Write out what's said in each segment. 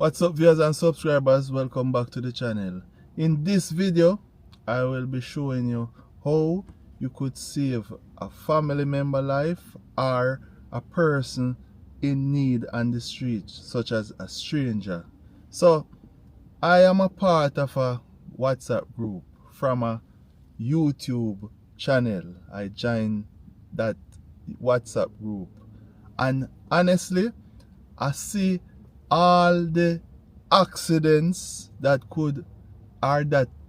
What's up, viewers and subscribers? Welcome back to the channel. In this video I will be showing you how you could save a family member life or a person in need on the street, such as a stranger. So I am a part of a WhatsApp group from a YouTube channel. I joined that WhatsApp group, and honestly I see all the accidents that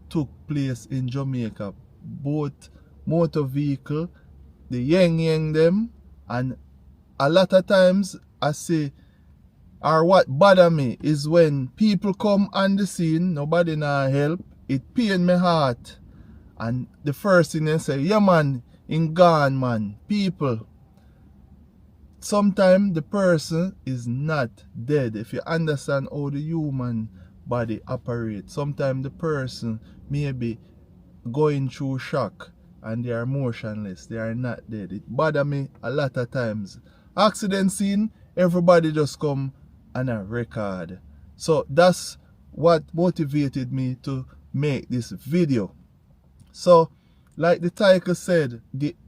took place in Jamaica, both motor vehicle, the yang them, and a lot of times I see, or what bother me is when people come on the scene, nobody now help, it pain my heart, and the first thing they say, yeah man, in gone man, people. Sometimes the person is not dead. If you understand how the human body operates, sometimes the person may be going through shock and they are motionless, they are not dead. It bother me a lot of times. Accident scene, everybody just come and a record. So that's what motivated me to make this video. So like the title said,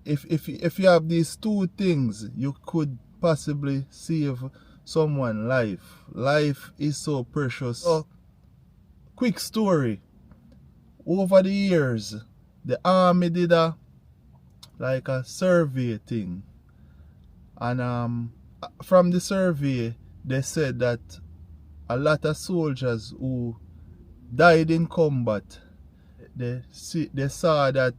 if you have these two things, you could possibly save someone's life. Life is so precious. So, quick story. Over the years, the army did a survey thing, and from the survey, they said that a lot of soldiers who died in combat, they saw that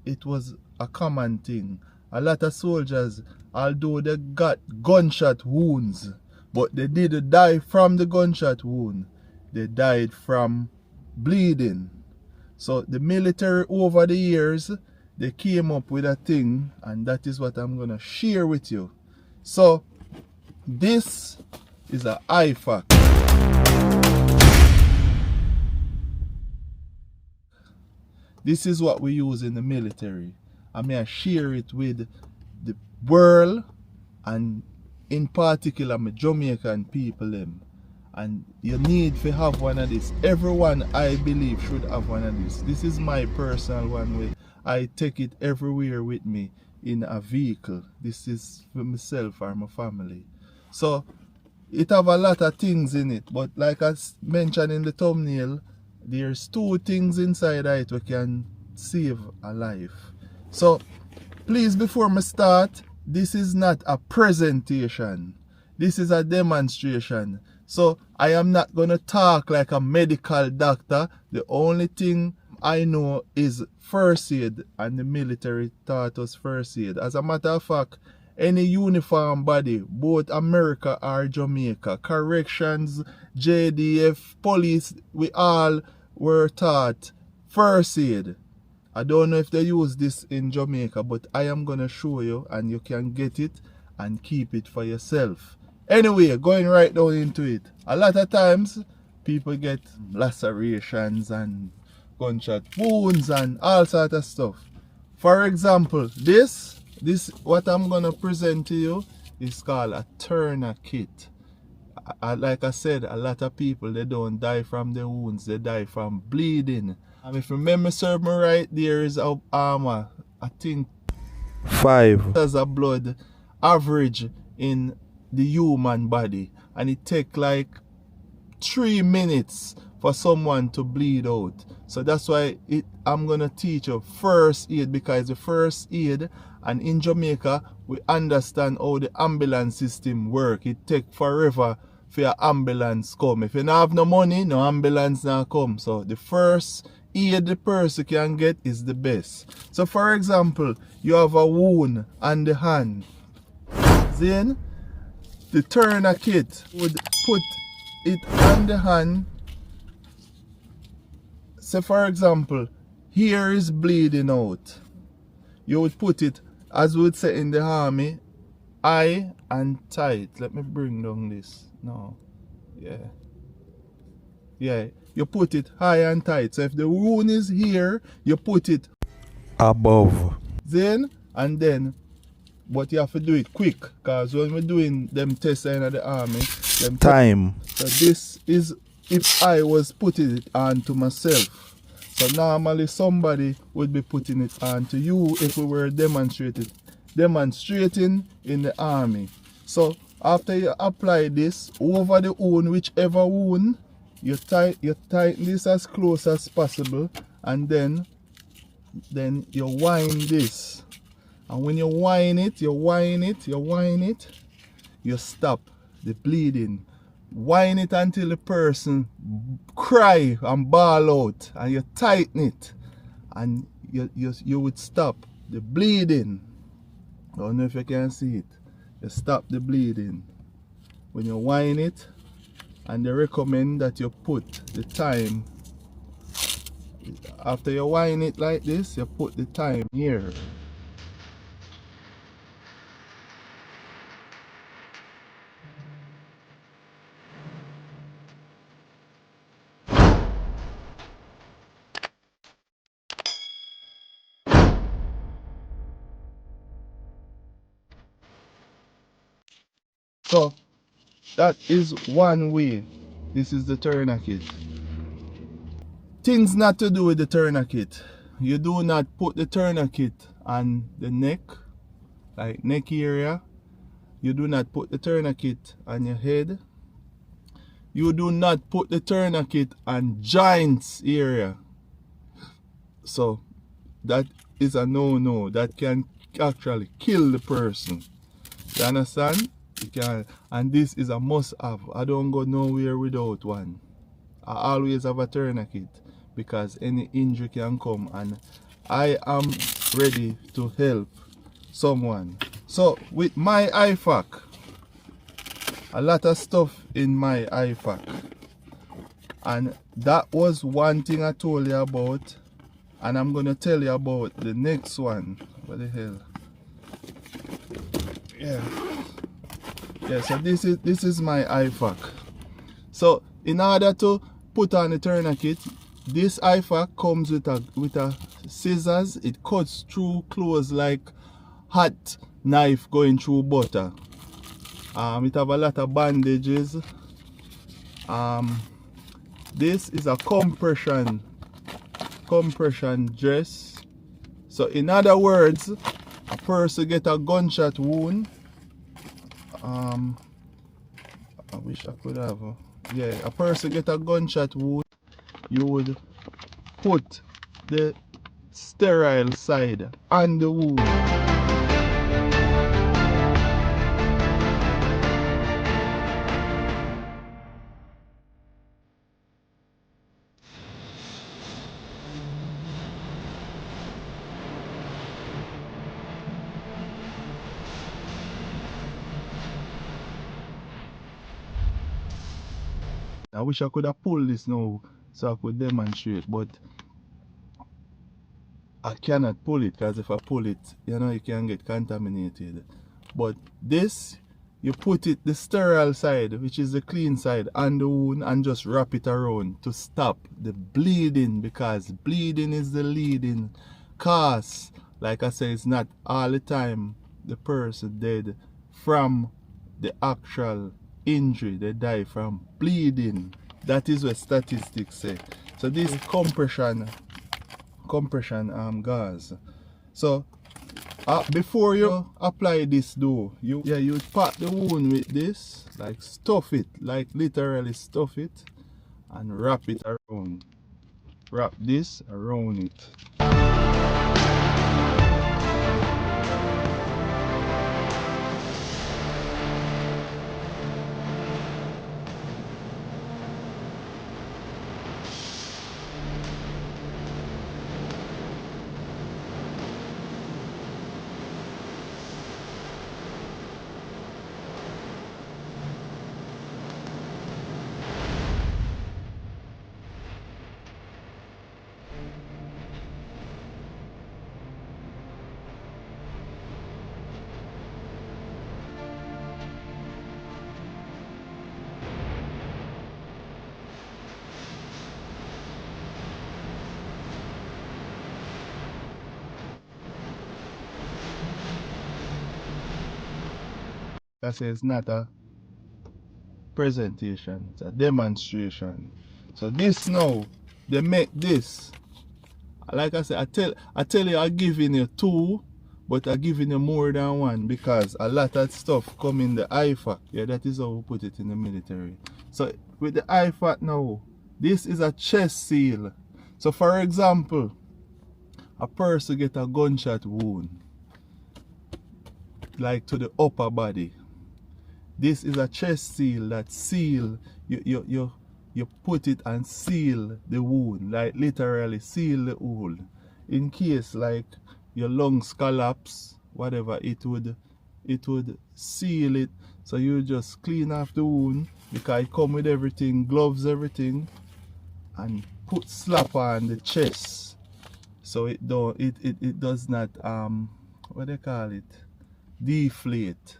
it was a common thing. A lot of soldiers, although they got gunshot wounds, but they didn't die from the gunshot wound. They died from bleeding. So the military over the years, they came up with a thing, and that is what I'm going to share with you. So this is an IFAK. This is what we use in the military. I'm going to share it with the world, and in particular my Jamaican people them. And you need to have one of this. Everyone, I believe, should have one of this. This is my personal one way. I take it everywhere with me in a vehicle. This is for myself or my family. So it have a lot of things in it, but like I mentioned in the thumbnail, there's two things inside it we can save a life. So please, before me start, this is not a presentation. This is a demonstration. So I am not going to talk like a medical doctor. The only thing I know is first aid, and the military taught us first aid. As a matter of fact, any uniform body, both America or Jamaica, corrections, JDF, police, we all were taught first aid. I don't know if they use this in Jamaica, but I am going to show you, and you can get it and keep it for yourself. Anyway, going right down into it. A lot of times, people get lacerations and gunshot wounds and all sort of stuff. For example, this what I'm going to present to you is called a tourniquet. Like I said, a lot of people, they don't die from the wounds, they die from bleeding. And if memory serves me right, there is a I think 5 liters of blood average in the human body, and it takes like 3 minutes for someone to bleed out. So that's why I'm gonna teach you first aid, because the first aid, and in Jamaica we understand how the ambulance system work. It takes forever for your ambulance come. If you don't have no money, no ambulance now come. So the first aid the person can get is the best. So for example, you have a wound on the hand. Then the tourniquet would put it on the hand. So for example, here is bleeding out. You would put it, as we would say in the army, high and tight. Let me bring down this. No. Yeah. You put it high and tight. So if the wound is here, you put it above. And then but you have to do it quick, because when we're doing them tests in the army, them Time. so this is if I was putting it on to myself. So normally somebody would be putting it on to you if we were demonstrating in the army. So after you apply this over the wound, whichever wound, you tighten this as close as possible, and then you wind this. And when you wind it, you stop the bleeding. Wind it until the person cry and bawl out, and you tighten it, and you would stop the bleeding. I don't know if you can see it. You stop the bleeding when you wind it, and they recommend that you put the time. After you wind it like this, you put the time here. So that is one way. This is the tourniquet. Things not to do with the tourniquet. You do not put the tourniquet on the neck, like neck area. You do not put the tourniquet on your head. You do not put the tourniquet on joints area. So that is a no-no. That can actually kill the person. You understand? You can, and this is a must-have. I don't go nowhere without one. I always have a tourniquet, because any injury can come, and I am ready to help someone. So with my IFAK, a lot of stuff in my IFAK, and that was one thing I told you about, and I'm gonna tell you about the next one. What the hell? Yeah, so this is my IFAK. So in order to put on the tourniquet, this IFAK comes with a scissors. It cuts through clothes like hot knife going through butter. It have a lot of bandages. This is a compression dress. So in other words, a person get a gunshot wound. I wish I could have. Yeah, a person get a gunshot wound. You would put the sterile side on the wound. I wish I could have pulled this now so I could demonstrate, but I cannot pull it, because if I pull it, you know, it can get contaminated. But this, you put it the sterile side, which is the clean side, on the wound, and just wrap it around to stop the bleeding, because bleeding is the leading cause. Like I say, it's not all the time the person dead from the actual injury. They die from bleeding. That is what statistics say. So this compression gauze. So before you apply this though, you pat the wound with this, like stuff it, like literally stuff it, and wrap it around. Wrap this around it. I say it's not a presentation, it's a demonstration. So this now, they make this. Like I said, I tell you I'm giving you two, but I'm giving you more than one because a lot of stuff come in the IFAC. Yeah, that is how we put it in the military. So with the IFAC now, this is a chest seal. So for example, a person get a gunshot wound, like to the upper body. This is a chest seal that seal, you put it and seal the wound, like literally seal the wound. In case like your lungs collapse, whatever, it would seal it. So you just clean off the wound because it come with everything, gloves, everything, and put slap on the chest. So it does not what they call it, deflate,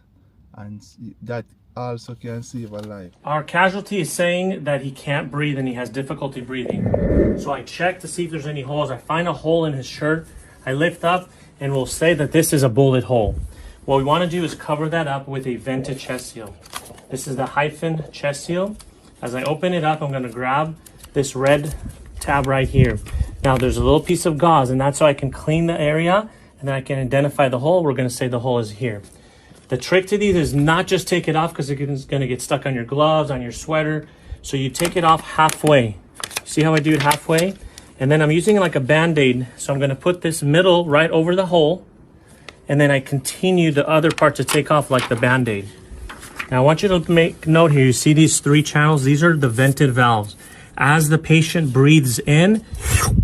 and that also can save a life. Our casualty is saying that he can't breathe and he has difficulty breathing. So I check to see if there's any holes. I find a hole in his shirt. I lift up and we'll say that this is a bullet hole. What we want to do is cover that up with a vented chest seal. This is the Hyphen chest seal. As I open it up, I'm going to grab this red tab right here. Now there's a little piece of gauze, and that's so I can clean the area and then I can identify the hole. We're going to say the hole is here. The trick to these is not just take it off because it's going to get stuck on your gloves, on your sweater. So you take it off halfway. See how I do it halfway? And then I'm using it like a Band-Aid. So I'm going to put this middle right over the hole. And then I continue the other part to take off like the Band-Aid. Now I want you to make note here. You see these three channels? These are the vented valves. As the patient breathes in,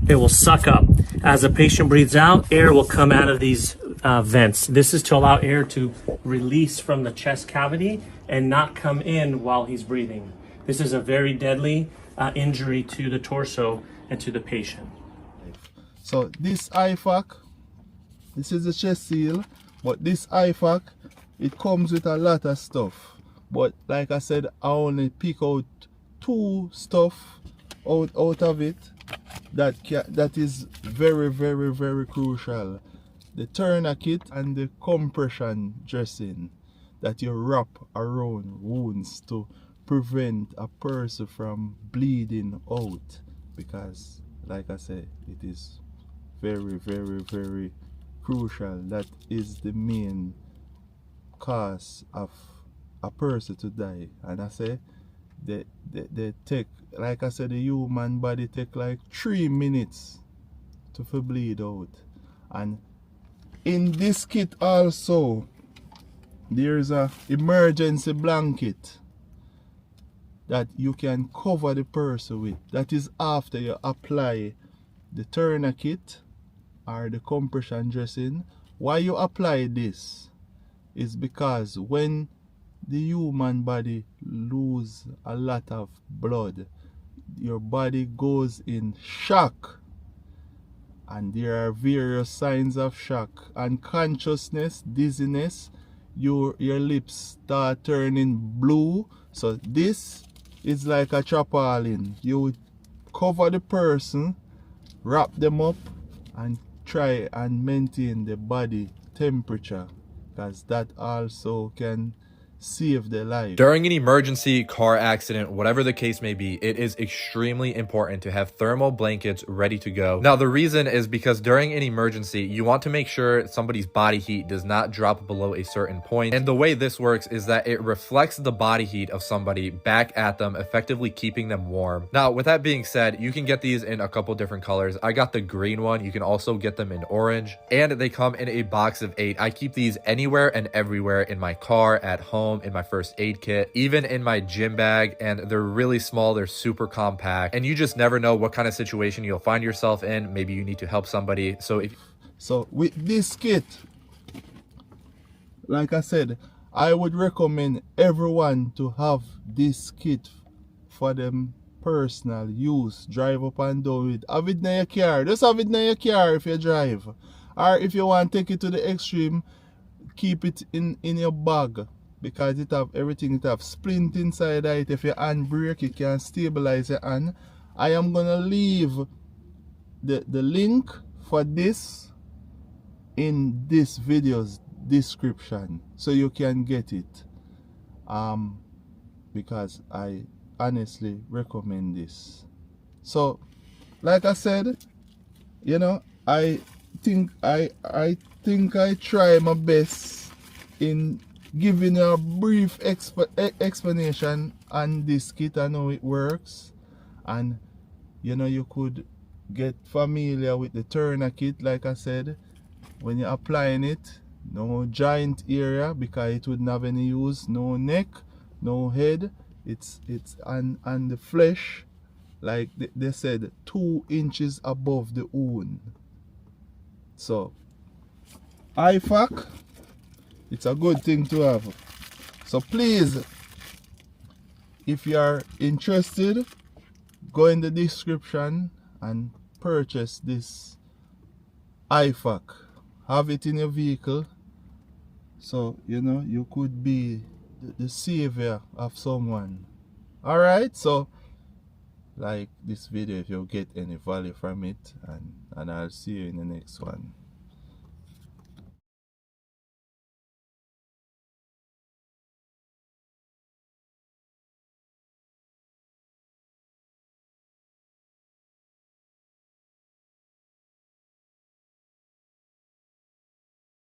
it will suck up. As the patient breathes out, air will come out of these vents. This is to allow air to release from the chest cavity and not come in while he's breathing. This is a very deadly injury to the torso and to the patient. So this IFAC, this is the chest seal, but this IFAC, it comes with a lot of stuff. But like I said, I only pick out two stuff out of it that is very, very, very crucial. The tourniquet and the compression dressing that you wrap around wounds to prevent a person from bleeding out, because like I said, it is very, very, very crucial. That is the main cause of a person to die. And I say they take, like I said, the human body take like 3 minutes to bleed out. And in this kit also, there's a emergency blanket that you can cover the person with. That is after you apply the tourniquet or the compression dressing. Why you apply this is because when the human body lose a lot of blood, your body goes in shock. And there are various signs of shock: unconsciousness, dizziness, your lips start turning blue. So this is like a tarpaulin. You would cover the person, wrap them up, and try and maintain the body temperature, because that also can save their life. During an emergency, car accident, whatever the case may be, it is extremely important to have thermal blankets ready to go. Now, the reason is because during an emergency, you want to make sure somebody's body heat does not drop below a certain point. And the way this works is that it reflects the body heat of somebody back at them, effectively keeping them warm. Now, with that being said, you can get these in a couple different colors. I got the green one. You can also get them in orange, and they come in a box of 8. I keep these anywhere and everywhere, in my car, at home, in my first aid kit, even in my gym bag. And they're really small, they're super compact, and you just never know what kind of situation you'll find yourself in. Maybe you need to help somebody. So with this kit, like I said, I would recommend everyone to have this kit for them personal use. Drive up and down with. Have it in your car. Just have it in your car if you drive. Or if you want to take it to the extreme, keep it in your bag, because it have everything. It have splint inside it. If your hand break, it can stabilize your hand. I am gonna leave the link for this in this video's description so you can get it. because I honestly recommend this. So like I said, you know, I think I try my best in giving a brief explanation on this kit and how it works. And you know, you could get familiar with the Turner kit. Like I said, when you're applying it, no joint area because it wouldn't have any use, no neck, no head. It's on the flesh, like they said, 2 inches above the wound. So IFAK, it's a good thing to have. So please, if you are interested, go in the description and purchase this IFAK. Have it in your vehicle, so you know you could be the savior of someone. Alright, so like this video if you get any value from it, and I'll see you in the next one.